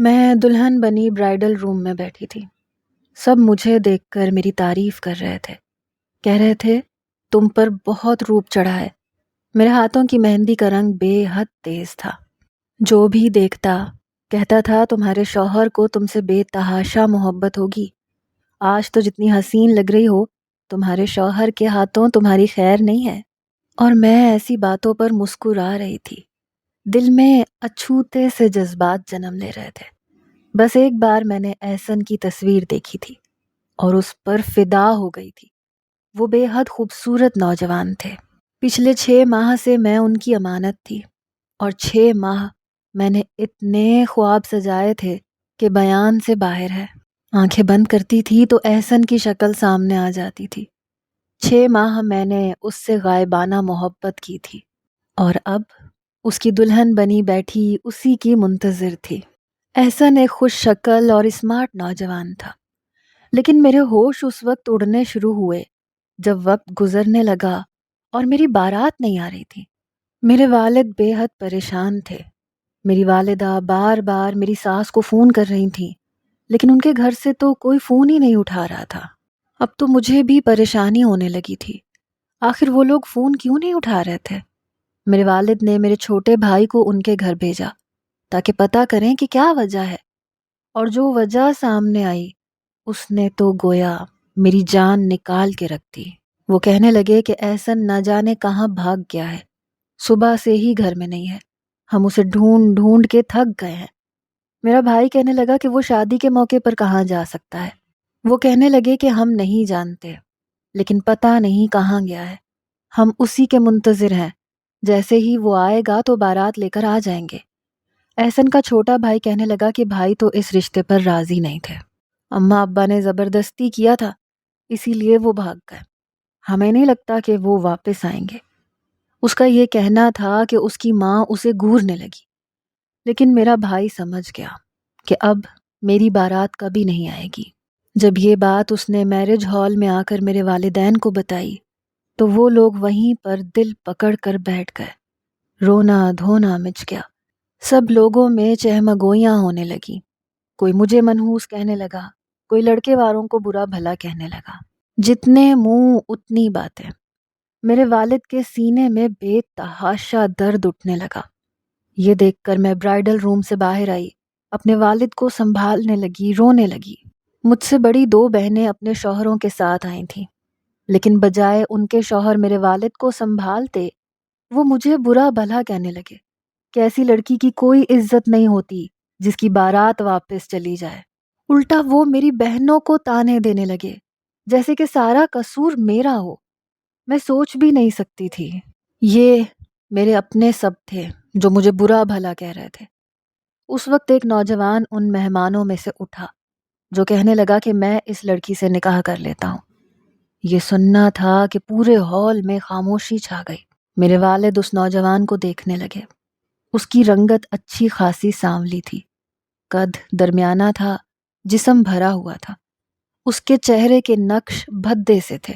میں دلہن بنی برائڈل روم میں بیٹھی تھی۔ سب مجھے دیکھ کر میری تعریف کر رہے تھے، کہہ رہے تھے تم پر بہت روپ چڑھا ہے۔ میرے ہاتھوں کی مہندی کا رنگ بے حد تیز تھا۔ جو بھی دیکھتا کہتا تھا تمہارے شوہر کو تم سے بے تحاشا محبت ہوگی۔ آج تو جتنی حسین لگ رہی ہو، تمہارے شوہر کے ہاتھوں تمہاری خیر نہیں ہے۔ اور میں ایسی باتوں پر مسکرا رہی تھی۔ دل میں اچھوتے سے جذبات جنم لے رہے تھے۔ بس ایک بار میں نے احسن کی تصویر دیکھی تھی اور اس پر فدا ہو گئی تھی۔ وہ بے حد خوبصورت نوجوان تھے۔ پچھلے 6 ماہ سے میں ان کی امانت تھی، اور 6 ماہ میں نے اتنے خواب سجائے تھے کہ بیان سے باہر ہے۔ آنکھیں بند کرتی تھی تو احسن کی شکل سامنے آ جاتی تھی۔ 6 ماہ میں نے اس سے غائبانہ محبت کی تھی، اور اب اس کی دلہن بنی بیٹھی اسی کی منتظر تھی۔ احسن ایک خوش شکل اور اسمارٹ نوجوان تھا، لیکن میرے ہوش اس وقت اڑنے شروع ہوئے جب وقت گزرنے لگا اور میری بارات نہیں آ رہی تھی۔ میرے والد بے حد پریشان تھے۔ میری والدہ بار بار میری ساس کو فون کر رہی تھیں، لیکن ان کے گھر سے تو کوئی فون ہی نہیں اٹھا رہا تھا۔ اب تو مجھے بھی پریشانی ہونے لگی تھی، آخر وہ لوگ فون کیوں نہیں اٹھا رہے تھے؟ میرے والد نے میرے چھوٹے بھائی کو ان کے گھر بھیجا تاکہ پتہ کریں کہ کیا وجہ ہے، اور جو وجہ سامنے آئی اس نے تو گویا میری جان نکال کے رکھ دی۔ وہ کہنے لگے کہ احسن نہ جانے کہاں بھاگ گیا ہے، صبح سے ہی گھر میں نہیں ہے، ہم اسے ڈھونڈ ڈھونڈ کے تھک گئے ہیں۔ میرا بھائی کہنے لگا کہ وہ شادی کے موقع پر کہاں جا سکتا ہے۔ وہ کہنے لگے کہ ہم نہیں جانتے، لیکن پتہ نہیں کہاں گیا ہے، ہم اسی کے منتظر ہیں، جیسے ہی وہ آئے گا تو بارات لے کر آ جائیں گے۔ احسن کا چھوٹا بھائی کہنے لگا کہ بھائی تو اس رشتے پر راضی نہیں تھے، اماں ابا نے زبردستی کیا تھا، اسی لیے وہ بھاگ گئے، ہمیں نہیں لگتا کہ وہ واپس آئیں گے۔ اس کا یہ کہنا تھا کہ اس کی ماں اسے گھورنے لگی، لیکن میرا بھائی سمجھ گیا کہ اب میری بارات کبھی نہیں آئے گی۔ جب یہ بات اس نے میرج ہال میں آ کر میرے والدین کو بتائی تو وہ لوگ وہیں پر دل پکڑ کر بیٹھ گئے۔ رونا دھونا مچ گیا، سب لوگوں میں چہمگوئیاں ہونے لگی۔ کوئی مجھے منحوس کہنے لگا، کوئی لڑکے والوں کو برا بھلا کہنے لگا۔ جتنے منہ اتنی باتیں۔ میرے والد کے سینے میں بے تحاشا درد اٹھنے لگا۔ یہ دیکھ کر میں برائڈل روم سے باہر آئی، اپنے والد کو سنبھالنے لگی، رونے لگی۔ مجھ سے بڑی 2 بہنیں اپنے شوہروں کے ساتھ آئی تھیں، لیکن بجائے ان کے شوہر میرے والد کو سنبھالتے، وہ مجھے برا بھلا کہنے لگے کہ ایسی لڑکی کی کوئی عزت نہیں ہوتی جس کی بارات واپس چلی جائے۔ الٹا وہ میری بہنوں کو طعنے دینے لگے جیسے کہ سارا قصور میرا ہو۔ میں سوچ بھی نہیں سکتی تھی۔ یہ میرے اپنے سب تھے جو مجھے برا بھلا کہہ رہے تھے۔ اس وقت ایک نوجوان ان مہمانوں میں سے اٹھا جو کہنے لگا کہ میں اس لڑکی سے نکاح کر لیتا ہوں۔ یہ سننا تھا کہ پورے ہال میں خاموشی چھا گئی۔ میرے والد اس نوجوان کو دیکھنے لگے۔ اس کی رنگت اچھی خاصی سانولی تھی، قد درمیانہ تھا، جسم بھرا ہوا تھا، اس کے چہرے کے نقش بھدے سے تھے۔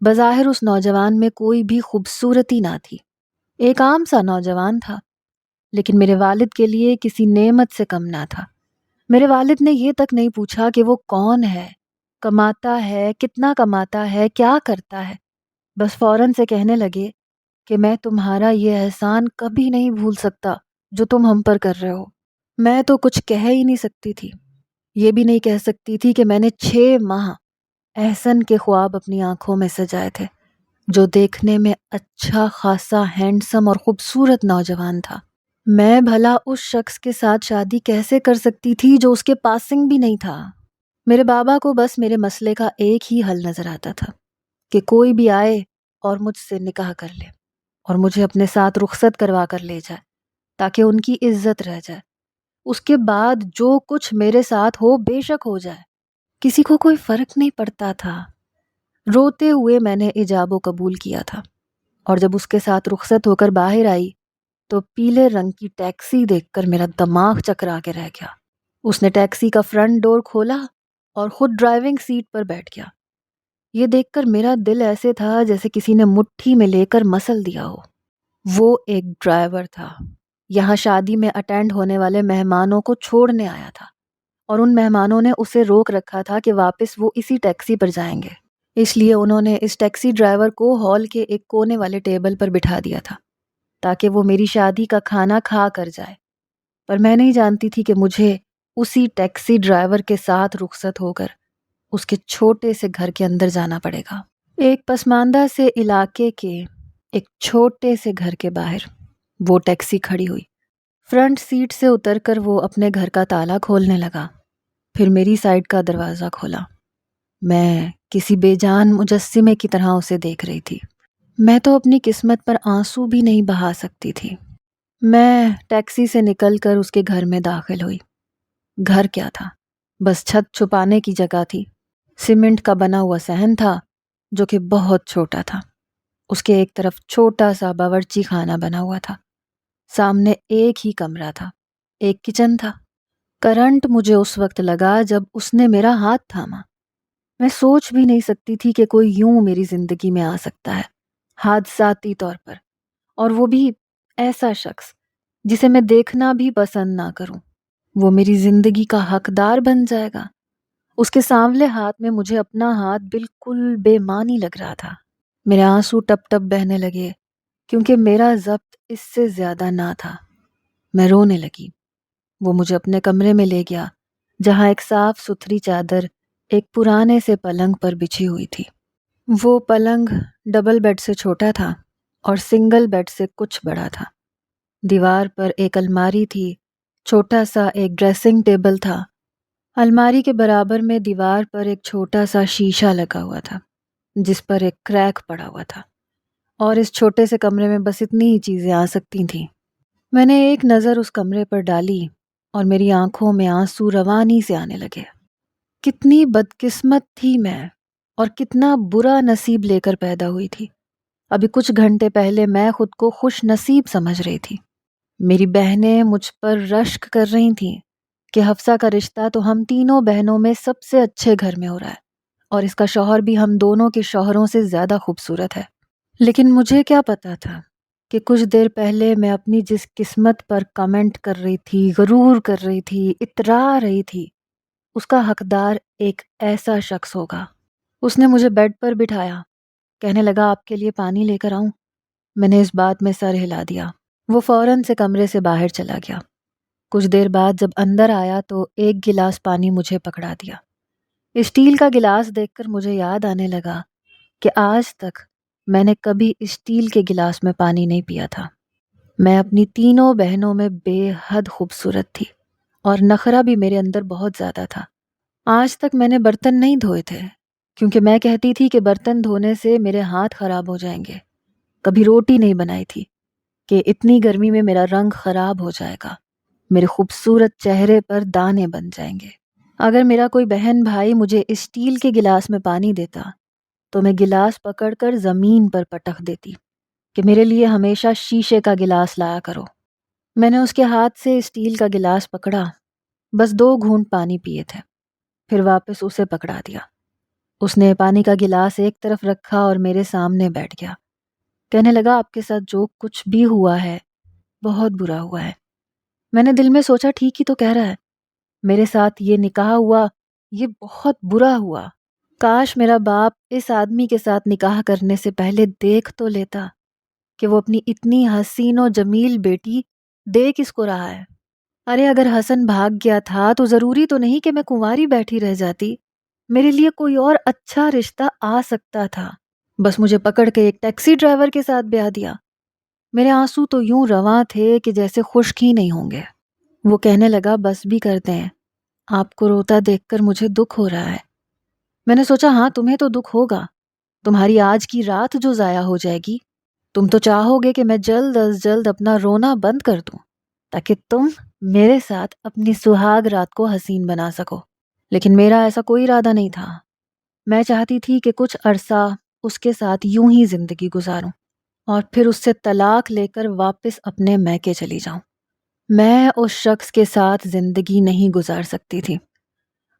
بظاہر اس نوجوان میں کوئی بھی خوبصورتی نہ تھی، ایک عام سا نوجوان تھا، لیکن میرے والد کے لیے کسی نعمت سے کم نہ تھا۔ میرے والد نے یہ تک نہیں پوچھا کہ وہ کون ہے، کماتا ہے، کتنا کماتا ہے، کیا کرتا ہے، بس فوراً سے کہنے لگے کہ میں تمہارا یہ احسان کبھی نہیں بھول سکتا جو تم ہم پر کر رہے ہو۔ میں تو کچھ کہہ ہی نہیں سکتی تھی، یہ بھی نہیں کہہ سکتی تھی کہ میں نے 6 ماہ احسن کے خواب اپنی آنکھوں میں سجائے تھے، جو دیکھنے میں اچھا خاصا ہینڈسم اور خوبصورت نوجوان تھا۔ میں بھلا اس شخص کے ساتھ شادی کیسے کر سکتی تھی جو اس کے پاسنگ بھی نہیں تھا؟ میرے بابا کو بس میرے مسئلے کا ایک ہی حل نظر آتا تھا کہ کوئی بھی آئے اور مجھ سے نکاح کر لے اور مجھے اپنے ساتھ رخصت کروا کر لے جائے تاکہ ان کی عزت رہ جائے۔ اس کے بعد جو کچھ میرے ساتھ ہو بے شک ہو جائے، کسی کو کوئی فرق نہیں پڑتا تھا۔ روتے ہوئے میں نے ایجاب و قبول کیا تھا، اور جب اس کے ساتھ رخصت ہو کر باہر آئی تو پیلے رنگ کی ٹیکسی دیکھ کر میرا دماغ چکرا کے رہ گیا۔ اس نے ٹیکسی کا فرنٹ ڈور کھولا اور خود ڈرائیونگ سیٹ پر بیٹھ گیا۔ یہ دیکھ کر میرا دل ایسے تھا جیسے کسی نے مٹھی میں لے کر مسل دیا ہو۔ وہ ایک ڈرائیور تھا یہاں شادی میں اٹینڈ ہونے والے مہمانوں کو چھوڑنے آیا تھا، اور ان مہمانوں نے اسے روک رکھا تھا کہ واپس وہ اسی ٹیکسی پر جائیں گے، اس لیے انہوں نے اس ٹیکسی ڈرائیور کو ہال کے ایک کونے والے ٹیبل پر بٹھا دیا تھا تاکہ وہ میری شادی کا کھانا کھا کر جائے۔ پر میں نہیں جانتی تھی کہ مجھے اسی ٹیکسی ڈرائیور کے ساتھ رخصت ہو کر اس کے چھوٹے سے گھر کے اندر جانا پڑے گا۔ ایک پسماندہ سے علاقے کے ایک چھوٹے سے گھر کے باہر وہ ٹیکسی کھڑی ہوئی۔ فرنٹ سیٹ سے اتر کر وہ اپنے گھر کا تالا کھولنے لگا، پھر میری سائیڈ کا دروازہ کھولا۔ میں کسی بے جان مجسمے کی طرح اسے دیکھ رہی تھی۔ میں تو اپنی قسمت پر آنسو بھی نہیں بہا سکتی تھی۔ میں ٹیکسی سے نکل کر اس کے گھر میں داخل ہوئی۔ گھر کیا تھا، بس چھت چھپانے کی جگہ تھی۔ سیمنٹ کا بنا ہوا صحن تھا جو کہ بہت چھوٹا تھا۔ اس کے ایک طرف چھوٹا سا باورچی خانہ بنا ہوا تھا۔ سامنے ایک ہی کمرہ تھا، ایک کچن تھا۔ کرنٹ مجھے اس وقت لگا جب اس نے میرا ہاتھ تھاما۔ میں سوچ بھی نہیں سکتی تھی کہ کوئی یوں میری زندگی میں آ سکتا ہے، حادثاتی طور پر، اور وہ بھی ایسا شخص جسے میں دیکھنا بھی پسند نہ کروں۔ وہ میری زندگی کا حقدار بن جائے گا۔ اس کے سانولے ہاتھ میں مجھے اپنا ہاتھ بالکل بے معنی لگ رہا تھا۔ میرے آنسو ٹپ ٹپ بہنے لگے کیونکہ میرا ضبط اس سے زیادہ نہ تھا۔ میں رونے لگی۔ وہ مجھے اپنے کمرے میں لے گیا جہاں ایک صاف ستھری چادر ایک پرانے سے پلنگ پر بچھی ہوئی تھی۔ وہ پلنگ ڈبل بیڈ سے چھوٹا تھا اور سنگل بیڈ سے کچھ بڑا تھا۔ دیوار پر ایک الماری تھی، چھوٹا سا ایک ڈریسنگ ٹیبل تھا۔ الماری کے برابر میں دیوار پر ایک چھوٹا سا شیشہ لگا ہوا تھا جس پر ایک کریک پڑا ہوا تھا، اور اس چھوٹے سے کمرے میں بس اتنی ہی چیزیں آ سکتی تھیں۔ میں نے ایک نظر اس کمرے پر ڈالی اور میری آنکھوں میں آنسو روانی سے آنے لگے۔ کتنی بدقسمت تھی میں، اور کتنا برا نصیب لے کر پیدا ہوئی تھی۔ ابھی کچھ گھنٹے پہلے میں خود کو خوش نصیب سمجھ رہی تھی۔ میری بہنیں مجھ پر رشک کر رہی تھیں کہ حفصہ کا رشتہ تو ہم تینوں بہنوں میں سب سے اچھے گھر میں ہو رہا ہے، اور اس کا شوہر بھی ہم دونوں کے شوہروں سے زیادہ خوبصورت ہے۔ لیکن مجھے کیا پتا تھا کہ کچھ دیر پہلے میں اپنی جس قسمت پر کمنٹ کر رہی تھی، غرور کر رہی تھی، اترا رہی تھی، اس کا حقدار ایک ایسا شخص ہوگا۔ اس نے مجھے بیڈ پر بٹھایا، کہنے لگا آپ کے لیے پانی لے کر آؤں؟ میں نے اس بات میں سر ہلا دیا۔ وہ فوراً سے کمرے سے باہر چلا گیا۔ کچھ دیر بعد جب اندر آیا تو ایک گلاس پانی مجھے پکڑا دیا۔ اسٹیل کا گلاس دیکھ کر مجھے یاد آنے لگا کہ آج تک میں نے کبھی اسٹیل کے گلاس میں پانی نہیں پیا تھا۔ میں اپنی تینوں بہنوں میں بے حد خوبصورت تھی، اور نخرہ بھی میرے اندر بہت زیادہ تھا۔ آج تک میں نے برتن نہیں دھوئے تھے کیونکہ میں کہتی تھی کہ برتن دھونے سے میرے ہاتھ خراب ہو جائیں گے۔ کبھی روٹی نہیں بنائی تھی کہ اتنی گرمی میں میرا رنگ خراب ہو جائے گا، میرے خوبصورت چہرے پر دانے بن جائیں گے۔ اگر میرا کوئی بہن بھائی مجھے اسٹیل کے گلاس میں پانی دیتا تو میں گلاس پکڑ کر زمین پر پٹخ دیتی کہ میرے لیے ہمیشہ شیشے کا گلاس لایا کرو۔ میں نے اس کے ہاتھ سے اسٹیل کا گلاس پکڑا، بس 2 گھونٹ پانی پیے تھے، پھر واپس اسے پکڑا دیا۔ اس نے پانی کا گلاس ایک طرف رکھا اور میرے سامنے بیٹھ گیا۔ کہنے لگا آپ کے ساتھ جو کچھ بھی ہوا ہے بہت برا ہوا ہے۔ میں نے دل میں سوچا ٹھیک ہی تو کہہ رہا ہے، میرے ساتھ یہ نکاح ہوا، یہ بہت برا ہوا۔ کاش میرا باپ اس آدمی کے ساتھ نکاح کرنے سے پہلے دیکھ تو لیتا کہ وہ اپنی اتنی حسین و جمیل بیٹی دے کس کو رہا ہے۔ ارے اگر حسن بھاگ گیا تھا تو ضروری تو نہیں کہ میں کنواری بیٹھی رہ جاتی۔ میرے لیے کوئی اور اچھا رشتہ آ سکتا تھا، بس مجھے پکڑ کے ایک ٹیکسی ڈرائیور کے ساتھ بیاہ دیا۔ میرے آنسو تو یوں رواں تھے کہ جیسے خشک ہی نہیں ہوں گے۔ وہ کہنے لگا بس بھی کرتے ہیں، آپ کو روتا دیکھ کر مجھے دکھ ہو رہا ہے۔ میں نے سوچا ہاں تمہیں تو دکھ ہوگا، تمہاری آج کی رات جو ضائع ہو جائے گی۔ تم تو چاہو گے کہ میں جلد از جلد اپنا رونا بند کر دوں تاکہ تم میرے ساتھ اپنی سہاگ رات کو حسین بنا سکو، لیکن میرا ایسا کوئی ارادہ نہیں تھا۔ میں چاہتی تھی کہ کچھ عرصہ اس کے ساتھ یوں ہی زندگی گزاروں اور پھر اس سے طلاق لے کر واپس اپنے میکے چلی جاؤں۔ میں اس شخص کے ساتھ زندگی نہیں گزار سکتی تھی۔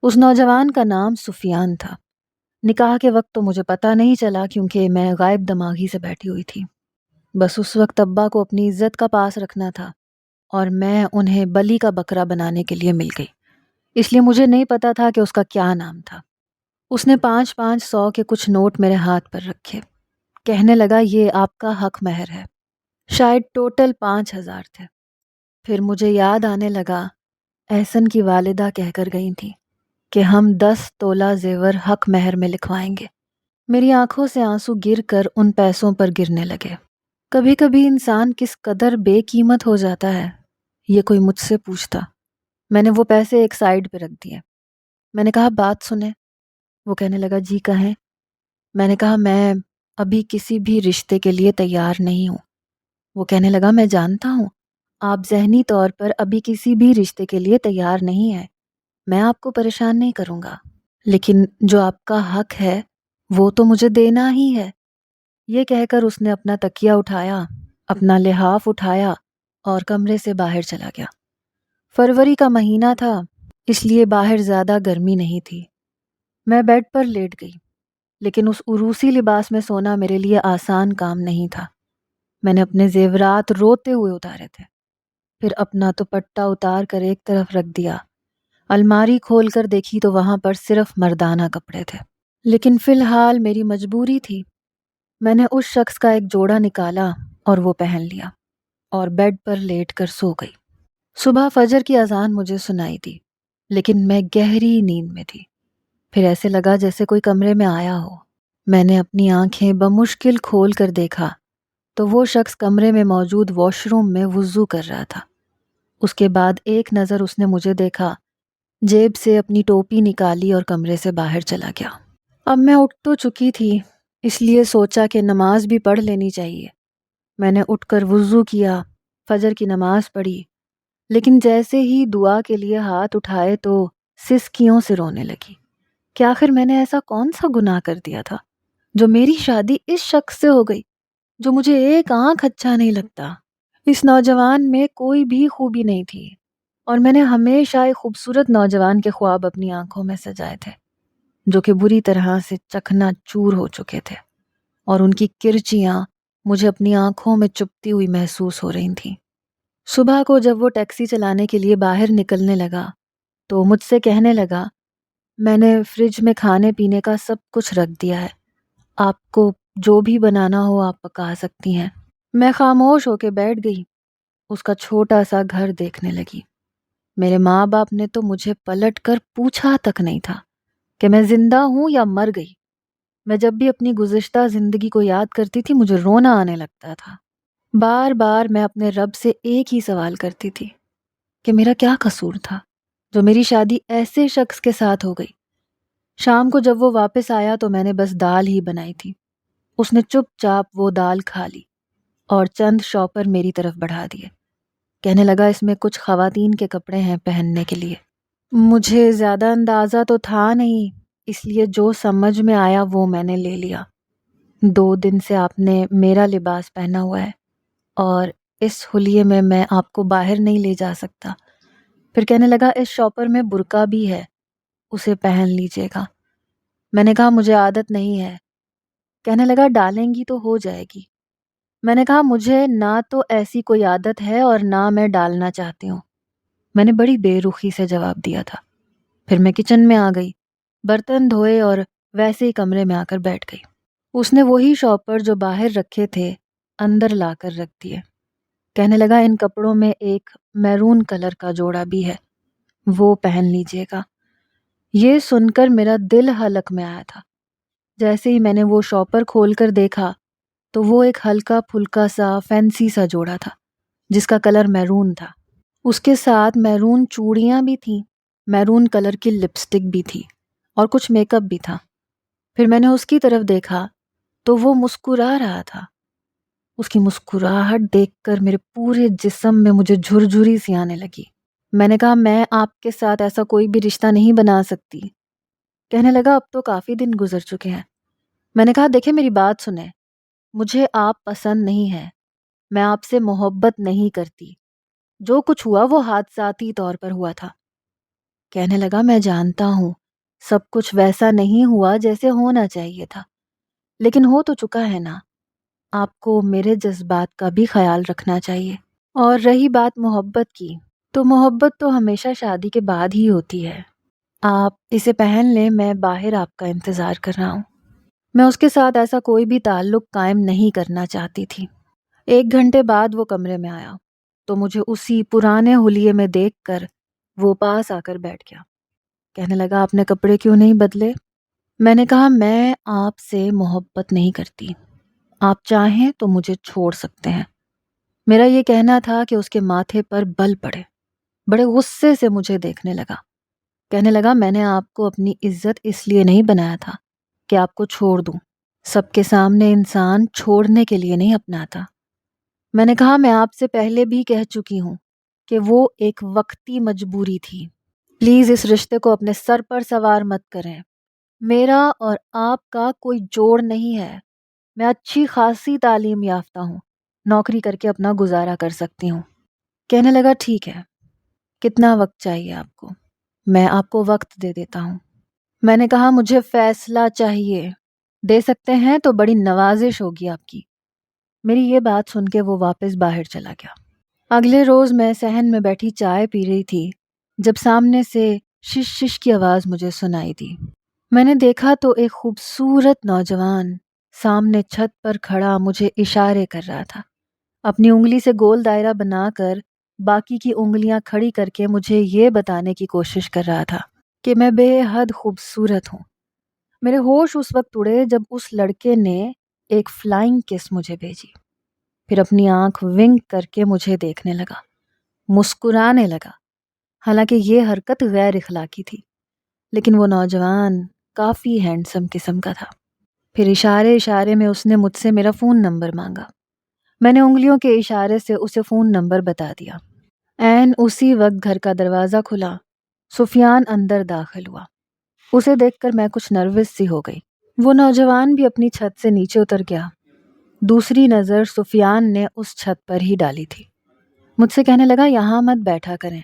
اس نوجوان کا نام سفیان تھا۔ نکاح کے وقت تو مجھے پتہ نہیں چلا کیونکہ میں غائب دماغی سے بیٹھی ہوئی تھی۔ بس اس وقت ابا کو اپنی عزت کا پاس رکھنا تھا اور میں انہیں بلی کا بکرا بنانے کے لیے مل گئی، اس لیے مجھے نہیں پتا تھا کہ اس کا کیا نام تھا۔ اس نے 500 کے کچھ نوٹ میرے ہاتھ پر رکھے، کہنے لگا یہ آپ کا حق مہر ہے۔ شاید ٹوٹل 5000 تھے۔ پھر مجھے یاد آنے لگا احسن کی والدہ کہہ کر گئی تھی کہ ہم 10 تولہ زیور حق مہر میں لکھوائیں گے۔ میری آنکھوں سے آنسو گر کر ان پیسوں پر گرنے لگے۔ کبھی کبھی انسان کس قدر بے قیمت ہو جاتا ہے، یہ کوئی مجھ سے پوچھتا۔ میں نے وہ پیسے ایک سائیڈ پہ رکھ دیے۔ میں نے کہا بات سنیں۔ وہ کہنے لگا جی کہیں۔ میں نے کہا میں ابھی کسی بھی رشتے کے لیے تیار نہیں ہوں۔ وہ کہنے لگا میں جانتا ہوں آپ ذہنی طور پر ابھی کسی بھی رشتے کے لیے تیار نہیں ہیں، میں آپ کو پریشان نہیں کروں گا، لیکن جو آپ کا حق ہے وہ تو مجھے دینا ہی ہے۔ یہ کہہ کر اس نے اپنا تکیہ اٹھایا، اپنا لحاف اٹھایا اور کمرے سے باہر چلا گیا۔ فروری کا مہینہ تھا، اس لیے باہر زیادہ گرمی نہیں تھی۔ میں بیڈ پر لیٹ گئی، لیکن اس عروسی لباس میں سونا میرے لیے آسان کام نہیں تھا۔ میں نے اپنے زیورات روتے ہوئے اتارے تھے، پھر اپنا دوپٹہ اتار کر ایک طرف رکھ دیا۔ الماری کھول کر دیکھی تو وہاں پر صرف مردانہ کپڑے تھے، لیکن فی الحال میری مجبوری تھی۔ میں نے اس شخص کا ایک جوڑا نکالا اور وہ پہن لیا اور بیڈ پر لیٹ کر سو گئی۔ صبح فجر کی اذان مجھے سنائی دی، لیکن میں گہری نیند میں تھی۔ پھر ایسے لگا جیسے کوئی کمرے میں آیا ہو۔ میں نے اپنی آنکھیں بمشکل کھول کر دیکھا تو وہ شخص کمرے میں موجود واش روم میں وضو کر رہا تھا۔ اس کے بعد ایک نظر اس نے مجھے دیکھا، جیب سے اپنی ٹوپی نکالی اور کمرے سے باہر چلا گیا۔ اب میں اٹھ تو چکی تھی، اس لیے سوچا کہ نماز بھی پڑھ لینی چاہیے۔ میں نے اٹھ کر وضو کیا، فجر کی نماز پڑھی، لیکن جیسے ہی دعا کے لیے ہاتھ اٹھائے تو سسکیوں سے رونے لگی کہ آخر میں نے ایسا کون سا گناہ کر دیا تھا جو میری شادی اس شخص سے ہو گئی جو مجھے ایک آنکھ اچھا نہیں لگتا۔ اس نوجوان میں کوئی بھی خوبی نہیں تھی اور میں نے ہمیشہ ایک خوبصورت نوجوان کے خواب اپنی آنکھوں میں سجائے تھے جو کہ بری طرح سے چکنا چور ہو چکے تھے اور ان کی کرچیاں مجھے اپنی آنکھوں میں چپتی ہوئی محسوس ہو رہی تھیں۔ صبح کو جب وہ ٹیکسی چلانے کے لیے باہر نکلنے لگا تو مجھ سے کہنے لگا میں نے فریج میں کھانے پینے کا سب کچھ رکھ دیا ہے، آپ کو جو بھی بنانا ہو آپ پکا سکتی ہیں۔ میں خاموش ہو کے بیٹھ گئی، اس کا چھوٹا سا گھر دیکھنے لگی۔ میرے ماں باپ نے تو مجھے پلٹ کر پوچھا تک نہیں تھا کہ میں زندہ ہوں یا مر گئی۔ میں جب بھی اپنی گزشتہ زندگی کو یاد کرتی تھی مجھے رونا آنے لگتا تھا۔ بار بار میں اپنے رب سے ایک ہی سوال کرتی تھی کہ میرا کیا قصور تھا جو میری شادی ایسے شخص کے ساتھ ہو گئی۔ شام کو جب وہ واپس آیا تو میں نے بس دال ہی بنائی تھی۔ اس نے چپ چاپ وہ دال کھا لی اور چند شاپر میری طرف بڑھا دیے۔ کہنے لگا اس میں کچھ خواتین کے کپڑے ہیں پہننے کے لیے۔ مجھے زیادہ اندازہ تو تھا نہیں، اس لیے جو سمجھ میں آیا وہ میں نے لے لیا۔ 2 دن سے آپ نے میرا لباس پہنا ہوا ہے اور اس حلیے میں میں آپ کو باہر نہیں لے جا سکتا۔ پھر کہنے لگا اس شاپر میں برقع بھی ہے، اسے پہن لیجیے گا۔ میں نے کہا مجھے عادت نہیں ہے۔ کہنے لگا ڈالیں گی تو ہو جائے گی۔ میں نے کہا مجھے نہ تو ایسی کوئی عادت ہے اور نہ میں ڈالنا چاہتی ہوں۔ میں نے بڑی بے رخی سے جواب دیا تھا۔ پھر میں کچن میں آ گئی، برتن دھوئے اور ویسے ہی کمرے میں آ کر بیٹھ گئی۔ اس نے وہی شاپر جو باہر رکھے تھے اندر لا کر رکھ دیے۔ کہنے لگا ان کپڑوں میں ایک میرون کلر کا جوڑا بھی ہے، وہ پہن لیجیے گا۔ یہ سن کر میرا دل حلق میں آیا تھا۔ جیسے ہی میں نے وہ شاپر کھول کر دیکھا تو وہ ایک ہلکا پھلکا سا فینسی سا جوڑا تھا جس کا کلر میرون تھا۔ اس کے ساتھ میرون چوڑیاں بھی تھیں، میرون کلر کی لپسٹک بھی تھی اور کچھ میک اپ بھی تھا۔ پھر میں نے اس کی طرف دیکھا تو وہ مسکرا رہا تھا۔ اس کی مسکراہٹ دیکھ کر میرے پورے جسم میں مجھے جھرجھری سی آنے لگی۔ میں نے کہا میں آپ کے ساتھ ایسا کوئی بھی رشتہ نہیں بنا سکتی۔ کہنے لگا اب تو کافی دن گزر چکے ہیں۔ میں نے کہا دیکھیں میری بات سنیں، مجھے آپ پسند نہیں ہیں، میں آپ سے محبت نہیں کرتی، جو کچھ ہوا وہ حادثاتی طور پر ہوا تھا۔ کہنے لگا میں جانتا ہوں سب کچھ ویسا نہیں ہوا جیسے ہونا چاہیے تھا، لیکن ہو تو چکا ہے نا، آپ کو میرے جذبات کا بھی خیال رکھنا چاہیے۔ اور رہی بات محبت کی، تو محبت تو ہمیشہ شادی کے بعد ہی ہوتی ہے۔ آپ اسے پہن لیں، میں باہر آپ کا انتظار کر رہا ہوں۔ میں اس کے ساتھ ایسا کوئی بھی تعلق قائم نہیں کرنا چاہتی تھی۔ 1 گھنٹے بعد وہ کمرے میں آیا تو مجھے اسی پرانے حلیے میں دیکھ کر وہ پاس آ کر بیٹھ گیا۔ کہنے لگا آپ نے کپڑے کیوں نہیں بدلے؟ میں نے کہا میں آپ سے محبت نہیں کرتی، آپ چاہیں تو مجھے چھوڑ سکتے ہیں۔ میرا یہ کہنا تھا کہ اس کے ماتھے پر بل پڑے، بڑے غصے سے مجھے دیکھنے لگا۔ کہنے لگا میں نے آپ کو اپنی عزت اس لیے نہیں بنایا تھا کہ آپ کو چھوڑ دوں، سب کے سامنے انسان چھوڑنے کے لیے نہیں اپناتا۔ میں نے کہا میں آپ سے پہلے بھی کہہ چکی ہوں کہ وہ ایک وقتی مجبوری تھی، پلیز اس رشتے کو اپنے سر پر سوار مت کریں۔ میرا اور آپ کا کوئی جوڑ نہیں ہے، میں اچھی خاصی تعلیم یافتہ ہوں، نوکری کر کے اپنا گزارا کر سکتی ہوں۔ کہنے لگا ٹھیک ہے، کتنا وقت چاہیے آپ کو؟ میں آپ کو وقت دے دیتا ہوں۔ میں نے کہا مجھے فیصلہ چاہیے، دے سکتے ہیں تو بڑی نوازش ہوگی آپ کی۔ میری یہ بات سن کے وہ واپس باہر چلا گیا۔ اگلے روز میں صحن میں بیٹھی چائے پی رہی تھی جب سامنے سے شش شش کی آواز مجھے سنائی دی۔ میں نے دیکھا تو ایک خوبصورت نوجوان سامنے چھت پر کھڑا مجھے اشارے کر رہا تھا، اپنی انگلی سے گول دائرہ بنا کر باقی کی انگلیاں کھڑی کر کے مجھے یہ بتانے کی کوشش کر رہا تھا کہ میں بے حد خوبصورت ہوں۔ میرے ہوش اس وقت اڑے جب اس لڑکے نے ایک فلائنگ کس مجھے بھیجی، پھر اپنی آنکھ ونک کر کے مجھے دیکھنے لگا، مسکرانے لگا۔ حالانکہ یہ حرکت غیر اخلاقی تھی، لیکن وہ نوجوان کافی ہینڈسم قسم کا تھا۔ پھر اشارے اشارے میں اس نے مجھ سے میرا فون نمبر مانگا۔ میں نے انگلیوں کے اشارے سے اسے فون نمبر بتا دیا۔ عین اسی وقت گھر کا دروازہ کھلا، سفیان اندر داخل ہوا۔ اسے دیکھ کر میں کچھ نروس سی ہو گئی۔ وہ نوجوان بھی اپنی چھت سے نیچے اتر گیا۔ دوسری نظر سفیان نے اس چھت پر ہی ڈالی تھی۔ مجھ سے کہنے لگا یہاں مت بیٹھا کریں،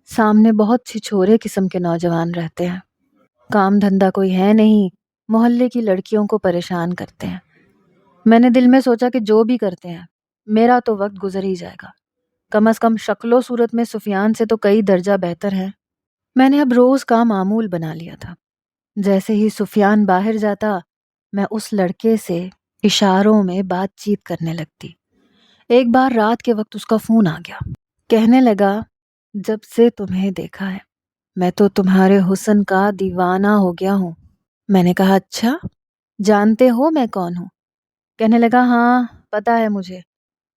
سامنے بہت چھچھورے قسم کے نوجوان رہتے ہیں، کام دھندا کوئی ہے نہیں، محلے کی لڑکیوں کو پریشان کرتے ہیں۔ میں نے دل میں سوچا کہ جو بھی کرتے ہیں میرا تو وقت گزر ہی جائے گا، کم از کم شکل و صورت میں سفیان سے تو کئی درجہ بہتر ہے۔ میں نے اب روز کا معمول بنا لیا تھا، جیسے ہی سفیان باہر جاتا میں اس لڑکے سے اشاروں میں بات چیت کرنے لگتی۔ ایک بار رات کے وقت اس کا فون آ گیا، کہنے لگا جب سے تمہیں دیکھا ہے میں تو تمہارے حسن کا دیوانہ ہو گیا ہوں۔ میں نے کہا اچھا، جانتے ہو میں کون ہوں؟ کہنے لگا ہاں پتا ہے مجھے،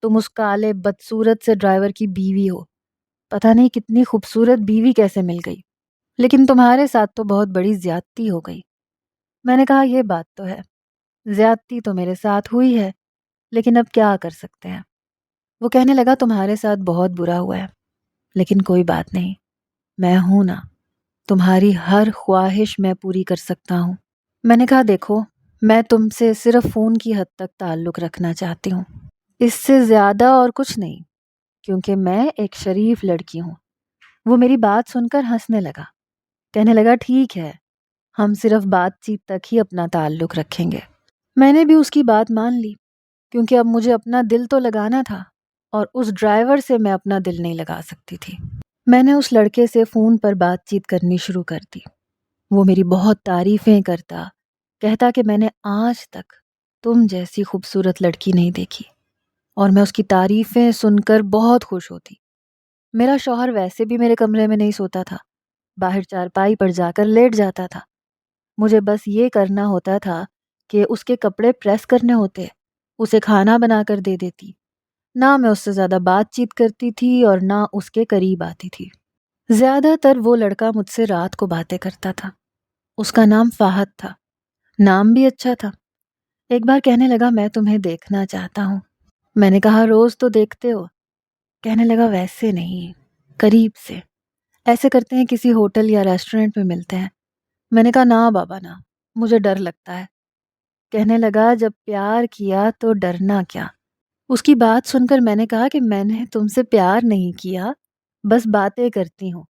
تم اس کالے بدصورت سے ڈرائیور کی بیوی ہو، پتہ نہیں کتنی خوبصورت بیوی کیسے مل گئی، لیکن تمہارے ساتھ تو بہت بڑی زیادتی ہو گئی۔ میں نے کہا یہ بات تو ہے، زیادتی تو میرے ساتھ ہوئی ہے، لیکن اب کیا کر سکتے ہیں۔ وہ کہنے لگا تمہارے ساتھ بہت برا ہوا ہے، لیکن کوئی بات نہیں، میں ہوں نا، تمہاری ہر خواہش میں پوری کر سکتا ہوں۔ میں نے کہا دیکھو میں تم سے صرف فون کی حد تک تعلق رکھنا چاہتی ہوں، اس سے زیادہ اور کچھ نہیں، کیونکہ میں ایک شریف لڑکی ہوں۔ وہ میری بات سن کر ہنسنے لگا، کہنے لگا ٹھیک ہے، ہم صرف بات چیت تک ہی اپنا تعلق رکھیں گے۔ میں نے بھی اس کی بات مان لی، کیونکہ اب مجھے اپنا دل تو لگانا تھا، اور اس ڈرائیور سے میں اپنا دل نہیں لگا سکتی تھی۔ میں نے اس لڑکے سے فون پر بات چیت کرنی شروع کر دی۔ وہ میری بہت تعریفیں کرتا، کہتا کہ میں نے آج تک تم جیسی خوبصورت لڑکی نہیں دیکھی، اور میں اس کی تعریفیں سن کر بہت خوش ہوتی۔ میرا شوہر ویسے بھی میرے کمرے میں نہیں سوتا تھا، باہر چارپائی پر جا کر لیٹ جاتا تھا۔ مجھے بس یہ کرنا ہوتا تھا کہ اس کے کپڑے پریس کرنے ہوتے، اسے کھانا بنا کر دے دیتی۔ نہ میں اس سے زیادہ بات چیت کرتی تھی اور نہ اس کے قریب آتی تھی۔ زیادہ تر وہ لڑکا مجھ سے رات کو باتیں کرتا تھا۔ اس کا نام فہد تھا، نام بھی اچھا تھا۔ ایک بار کہنے لگا میں تمہیں دیکھنا چاہتا ہوں۔ میں نے کہا روز تو دیکھتے ہو۔ کہنے لگا ویسے نہیں، قریب سے، ایسے کرتے ہیں کسی ہوٹل یا ریسٹورنٹ میں ملتے ہیں۔ میں نے کہا نہ بابا نہ، مجھے ڈر لگتا ہے۔ کہنے لگا جب پیار کیا تو ڈرنا کیا۔ اس کی بات سن کر میں نے کہا کہ میں نے تم سے پیار نہیں کیا، بس باتیں کرتی ہوں۔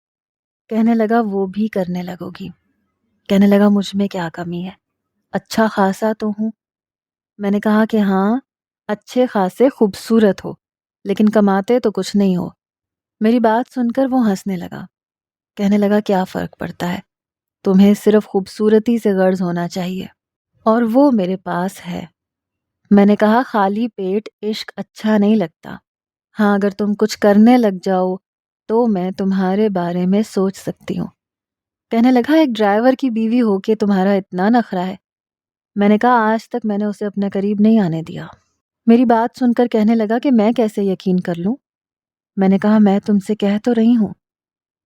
کہنے لگا وہ بھی کرنے لگو گی؟ کہنے لگا مجھ میں کیا کمی ہے، اچھا خاصا تو ہوں۔ میں نے کہا کہ ہاں اچھے خاصے خوبصورت ہو، لیکن کماتے تو کچھ نہیں ہو۔ میری بات سن کر وہ ہنسنے لگا، کہنے لگا کیا فرق پڑتا ہے، تمہیں صرف خوبصورتی سے غرض ہونا چاہیے، اور وہ میرے پاس ہے۔ میں نے کہا خالی پیٹ عشق اچھا نہیں لگتا، ہاں اگر تم کچھ کرنے لگ جاؤ تو میں تمہارے بارے میں سوچ سکتی ہوں۔ کہنے لگا ایک ڈرائیور کی بیوی ہو کے تمہارا اتنا نخرہ ہے۔ میں نے کہا آج تک میں نے اسے اپنے قریب نہیں آنے دیا۔ میری بات سن کر کہنے لگا کہ میں کیسے یقین کر لوں؟ میں نے کہا میں تم سے کہہ تو رہی ہوں۔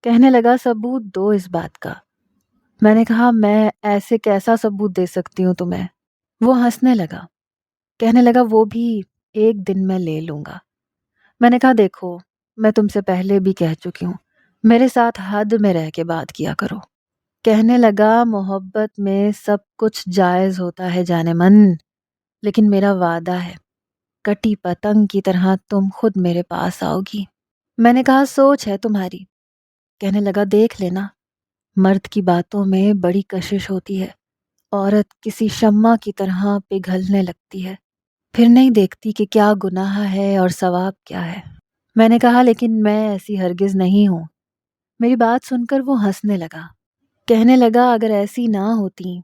کہنے لگا ثبوت دو اس بات کا۔ میں نے کہا میں ایسے کیسا ثبوت دے سکتی ہوں تمہیں؟ وہ ہنسنے لگا، کہنے لگا وہ بھی ایک دن میں لے لوں گا۔ میں نے کہا دیکھو میں تم سے پہلے بھی کہہ چکی ہوں، میرے ساتھ حد میں رہ کے بات کیا کرو۔ کہنے لگا محبت میں سب کچھ جائز ہوتا ہے جانے من، لیکن میرا وعدہ ہے کٹی پتنگ کی طرح تم خود میرے پاس آؤ گی۔ میں نے کہا سوچ ہے تمہاری۔ کہنے لگا دیکھ لینا، مرد کی باتوں میں بڑی کشش ہوتی ہے، عورت کسی شمع کی طرح پگھلنے لگتی ہے، پھر نہیں دیکھتی کہ کیا گناہ ہے اور ثواب کیا ہے۔ میں نے کہا لیکن میں ایسی ہرگز نہیں ہوں۔ میری بات سن کر وہ ہنسنے لگا، کہنے لگا اگر ایسی نہ ہوتی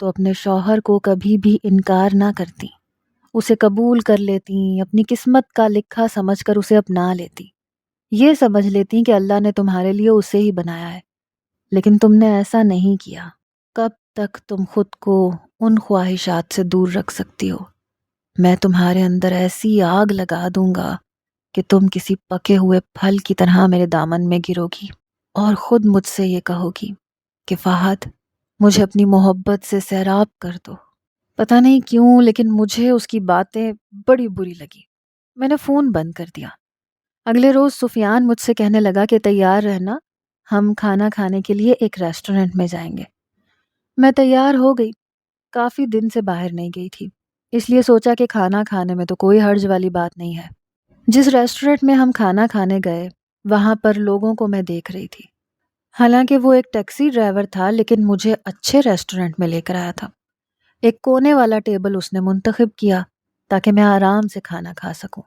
تو اپنے شوہر کو کبھی بھی انکار نہ کرتی، اسے قبول کر لیتی، اپنی قسمت کا لکھا سمجھ کر اسے اپنا لیتی، یہ سمجھ لیتی کہ اللہ نے تمہارے لیے اسے ہی بنایا ہے، لیکن تم نے ایسا نہیں کیا۔ کب تک تم خود کو ان خواہشات سے دور رکھ سکتی ہو؟ میں تمہارے اندر ایسی آگ لگا دوں گا کہ تم کسی پکے ہوئے پھل کی طرح میرے دامن میں گرو گی اور خود مجھ سے یہ کہو گی کہ فہد مجھے اپنی محبت سے سیراب کر دو۔ پتہ نہیں کیوں لیکن مجھے اس کی باتیں بڑی بری لگی۔ میں نے فون بند کر دیا۔ اگلے روز سفیان مجھ سے کہنے لگا کہ تیار رہنا، ہم کھانا کھانے کے لیے ایک ریسٹورنٹ میں جائیں گے۔ میں تیار ہو گئی، کافی دن سے باہر نہیں گئی تھی، اس لیے سوچا کہ کھانا کھانے میں تو کوئی حرج والی بات نہیں ہے۔ جس ریسٹورنٹ میں ہم کھانا کھانے گئے وہاں پر لوگوں کو میں دیکھ رہی تھی، حالانکہ وہ ایک ٹیکسی ڈرائیور تھا لیکن مجھے اچھے ریسٹورنٹ میں لے کر آیا تھا۔ ایک کونے والا ٹیبل اس نے منتخب کیا تاکہ میں آرام سے کھانا کھا سکوں۔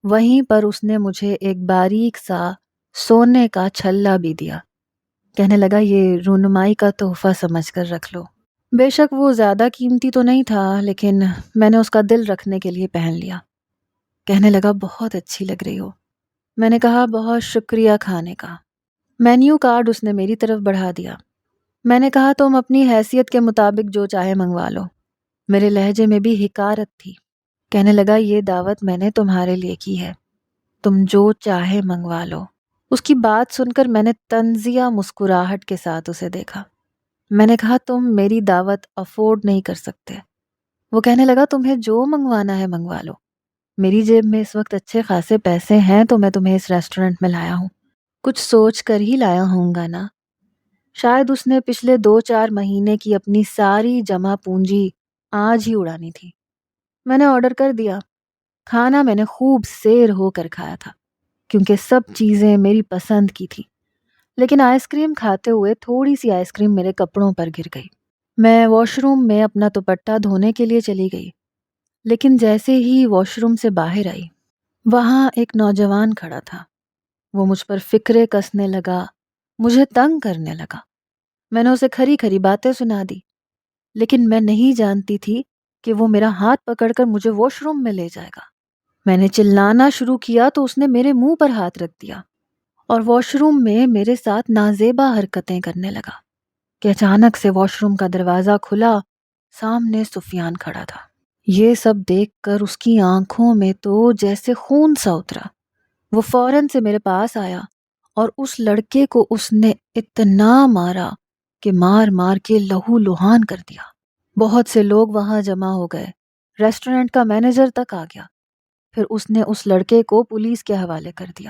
وہیں پر اس نے مجھے ایک باریک سا سونے کا چھلا بھی دیا، کہنے لگا یہ رونمائی کا تحفہ سمجھ کر رکھ لو۔ بے شک وہ زیادہ قیمتی تو نہیں تھا لیکن میں نے اس کا دل رکھنے کے لیے پہن لیا۔ کہنے لگا بہت اچھی لگ رہی ہو۔ میں نے کہا بہت شکریہ کھانے کا۔ مینیو کارڈ اس نے میری طرف بڑھا دیا۔ میں نے کہا تم اپنی حیثیت کے مطابق جو چاہے منگوا لو۔ میرے لہجے میں بھی حکارت تھی۔ کہنے لگا یہ دعوت میں نے تمہارے لیے کی ہے، تم جو چاہے منگوا لو۔ اس کی بات سن کر میں نے طنزیہ مسکراہٹ کے ساتھ اسے دیکھا۔ میں نے کہا تم میری دعوت افورڈ نہیں کر سکتے۔ وہ کہنے لگا تمہیں جو منگوانا ہے منگوا لو، میری جیب میں اس وقت اچھے خاصے پیسے ہیں تو میں تمہیں اس ریسٹورنٹ میں لایا ہوں، کچھ سوچ کر ہی لایا ہوں گا نا۔ شاید اس نے پچھلے 2-4 مہینے کی اپنی ساری جمع پونجی آج ہی اڑانی تھی۔ میں نے آرڈر کر دیا۔ کھانا میں نے خوب سیر ہو کر کھایا تھا کیونکہ سب چیزیں میری پسند کی تھی، لیکن آئس کریم کھاتے ہوئے تھوڑی سی آئس کریم میرے کپڑوں پر گر گئی۔ میں واش روم میں اپنا دوپٹہ دھونے کے لیے چلی گئی، لیکن جیسے ہی واش روم سے باہر آئی وہاں ایک نوجوان کھڑا تھا۔ وہ مجھ پر فکرے کسنے لگا، مجھے تنگ کرنے لگا۔ میں نے اسے کھری کھری باتیں سنا دی، لیکن میں نہیں جانتی تھی کہ وہ میرا ہاتھ پکڑ کر مجھے واش روم میں لے جائے گا۔ میں نے چلانا شروع کیا تو اس نے میرے منہ پر ہاتھ رکھ دیا اور واش روم میں میرے ساتھ نازیبا حرکتیں کرنے لگا کہ اچانک سے واش روم کا دروازہ کھلا، سامنے سفیان کھڑا تھا۔ یہ سب دیکھ کر اس کی آنکھوں میں تو جیسے خون سا اترا۔ وہ فوراً سے میرے پاس آیا اور اس لڑکے کو اس نے اتنا مارا کہ مار مار کے لہو لہان کر دیا۔ بہت سے لوگ وہاں جمع ہو گئے، ریسٹورنٹ کا مینیجر تک آ گیا۔ پھر اس نے اس لڑکے کو پولیس کے حوالے کر دیا۔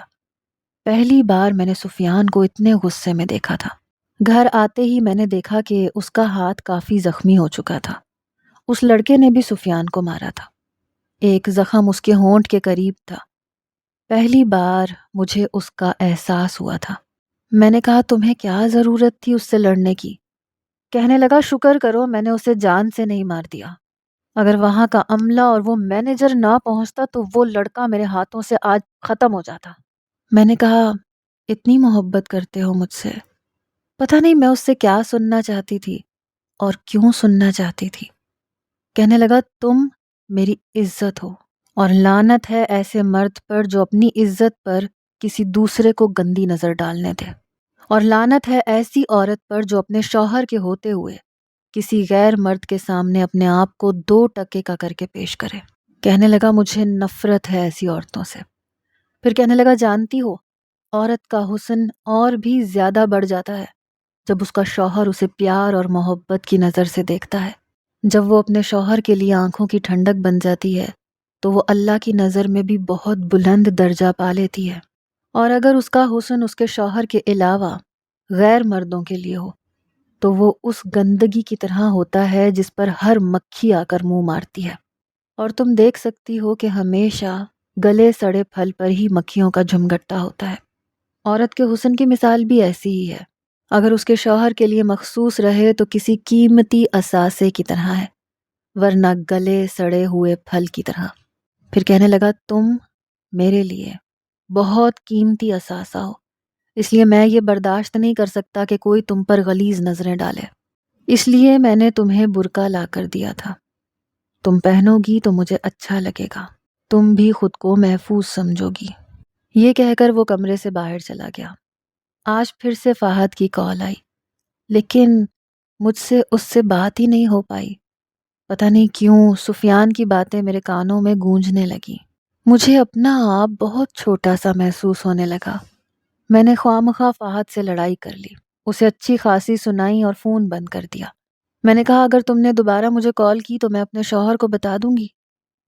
پہلی بار میں نے سفیان کو اتنے غصے میں دیکھا تھا۔ گھر آتے ہی میں نے دیکھا کہ اس کا ہاتھ کافی زخمی ہو چکا تھا۔ اس لڑکے نے بھی سفیان کو مارا تھا، ایک زخم اس کے ہونٹ کے قریب تھا۔ پہلی بار مجھے اس کا احساس ہوا تھا۔ میں نے کہا تمہیں کیا ضرورت تھی اس سے لڑنے کی؟ کہنے لگا شکر کرو میں نے اسے جان سے نہیں مار دیا۔ اگر وہاں کا عملہ اور وہ مینیجر نہ پہنچتا تو وہ لڑکا میرے ہاتھوں سے آج ختم ہو جاتا۔ میں نے کہا اتنی محبت کرتے ہو مجھ سے؟ پتہ نہیں میں اس سے کیا سننا چاہتی تھی اور کیوں سننا چاہتی تھی۔ کہنے لگا تم میری عزت ہو اور لعنت ہے ایسے مرد پر جو اپنی عزت پر کسی دوسرے کو گندی نظر ڈالنے دے، اور لعنت ہے ایسی عورت پر جو اپنے شوہر کے ہوتے ہوئے کسی غیر مرد کے سامنے اپنے آپ کو 2 ٹکے کا کر کے پیش کرے۔ کہنے لگا مجھے نفرت ہے ایسی عورتوں سے۔ پھر کہنے لگا جانتی ہو عورت کا حسن اور بھی زیادہ بڑھ جاتا ہے جب اس کا شوہر اسے پیار اور محبت کی نظر سے دیکھتا ہے۔ جب وہ اپنے شوہر کے لیے آنکھوں کی ٹھنڈک بن جاتی ہے تو وہ اللہ کی نظر میں بھی بہت بلند درجہ پا لیتی ہے۔ اور اگر اس کا حسن اس کے شوہر کے علاوہ غیر مردوں کے لیے ہو تو وہ اس گندگی کی طرح ہوتا ہے جس پر ہر مکھی آ کر منہ مارتی ہے۔ اور تم دیکھ سکتی ہو کہ ہمیشہ گلے سڑے پھل پر ہی مکھیوں کا جھمگٹا ہوتا ہے۔ عورت کے حسن کی مثال بھی ایسی ہی ہے، اگر اس کے شوہر کے لیے مخصوص رہے تو کسی قیمتی اثاثے کی طرح ہے، ورنہ گلے سڑے ہوئے پھل کی طرح۔ پھر کہنے لگا تم میرے لیے بہت قیمتی اثاثہ ہو، اس لیے میں یہ برداشت نہیں کر سکتا کہ کوئی تم پر غلیظ نظریں ڈالے، اس لیے میں نے تمہیں برقع لا کر دیا تھا۔ تم پہنو گی تو مجھے اچھا لگے گا، تم بھی خود کو محفوظ سمجھو گی۔ یہ کہہ کر وہ کمرے سے باہر چلا گیا۔ آج پھر سے فہد کی کال آئی، لیکن مجھ سے اس سے بات ہی نہیں ہو پائی۔ پتہ نہیں کیوں سفیان کی باتیں میرے کانوں میں گونجنے لگی۔ مجھے اپنا آپ بہت چھوٹا سا محسوس ہونے لگا۔ میں نے خواہ فہد سے لڑائی کر لی، اسے اچھی خاصی سنائی اور فون بند کر دیا۔ میں نے کہا اگر تم نے دوبارہ مجھے کال کی تو میں اپنے شوہر کو بتا دوں گی،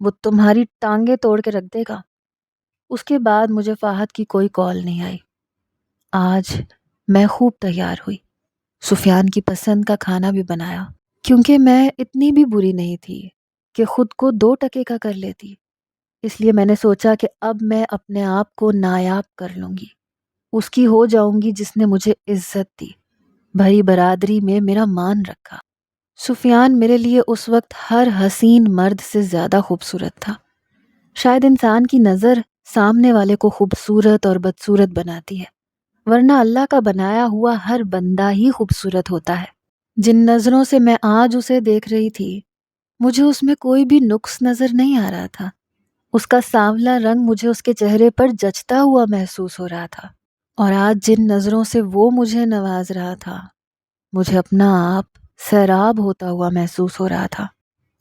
وہ تمہاری ٹانگیں توڑ کے رکھ دے گا۔ اس کے بعد مجھے فہد کی کوئی کال نہیں آئی۔ آج میں خوب تیار ہوئی، سفیان کی پسند کا کھانا بھی بنایا، کیونکہ میں اتنی بھی بری نہیں تھی کہ خود کو 2 ٹکے کا کر لیتی۔ اس لیے میں نے سوچا کہ اب میں اپنے آپ کو نایاب کر لوں گی، اس کی ہو جاؤں گی جس نے مجھے عزت دی، بھری برادری میں میرا مان رکھا۔ سفیان میرے لیے اس وقت ہر حسین مرد سے زیادہ خوبصورت تھا۔ شاید انسان کی نظر سامنے والے کو خوبصورت اور بدصورت بناتی ہے، ورنہ اللہ کا بنایا ہوا ہر بندہ ہی خوبصورت ہوتا ہے۔ جن نظروں سے میں آج اسے دیکھ رہی تھی مجھے اس میں کوئی بھی نقص نظر نہیں آ رہا تھا۔ اس کا سانولا رنگ مجھے اس کے چہرے پر جچتا ہوا محسوس ہو رہا تھا، اور آج جن نظروں سے وہ مجھے نواز رہا تھا مجھے اپنا آپ سیراب ہوتا ہوا محسوس ہو رہا تھا۔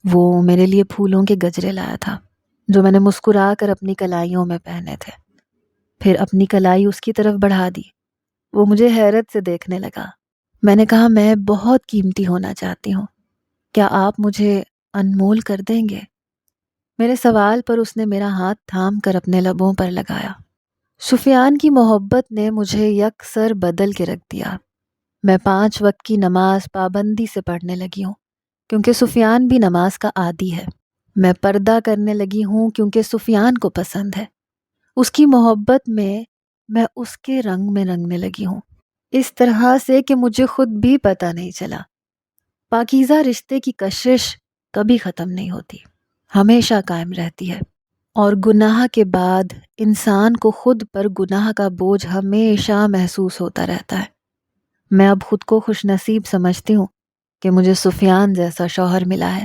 وہ میرے لیے پھولوں کے گجرے لایا تھا جو میں نے مسکرا کر اپنی کلائیوں میں پہنے تھے۔ پھر اپنی کلائی اس کی طرف بڑھا دی۔ وہ مجھے حیرت سے دیکھنے لگا۔ میں نے کہا میں بہت قیمتی ہونا چاہتی ہوں، کیا آپ مجھے انمول کر دیں گے؟ میرے سوال پر اس نے میرا ہاتھ تھام کر اپنے لبوں پر لگایا۔ سفیان کی محبت نے مجھے یکسر بدل کے رکھ دیا۔ میں 5 وقت کی نماز پابندی سے پڑھنے لگی ہوں کیونکہ سفیان بھی نماز کا عادی ہے۔ میں پردہ کرنے لگی ہوں کیونکہ سفیان کو پسند ہے۔ اس کی محبت میں اس کے رنگ میں رنگنے لگی ہوں، اس طرح سے کہ مجھے خود بھی پتہ نہیں چلا۔ پاکیزہ رشتے کی کشش کبھی ختم نہیں ہوتی، ہمیشہ قائم رہتی ہے، اور گناہ کے بعد انسان کو خود پر گناہ کا بوجھ ہمیشہ محسوس ہوتا رہتا ہے۔ میں اب خود کو خوش نصیب سمجھتی ہوں کہ مجھے سفیان جیسا شوہر ملا ہے۔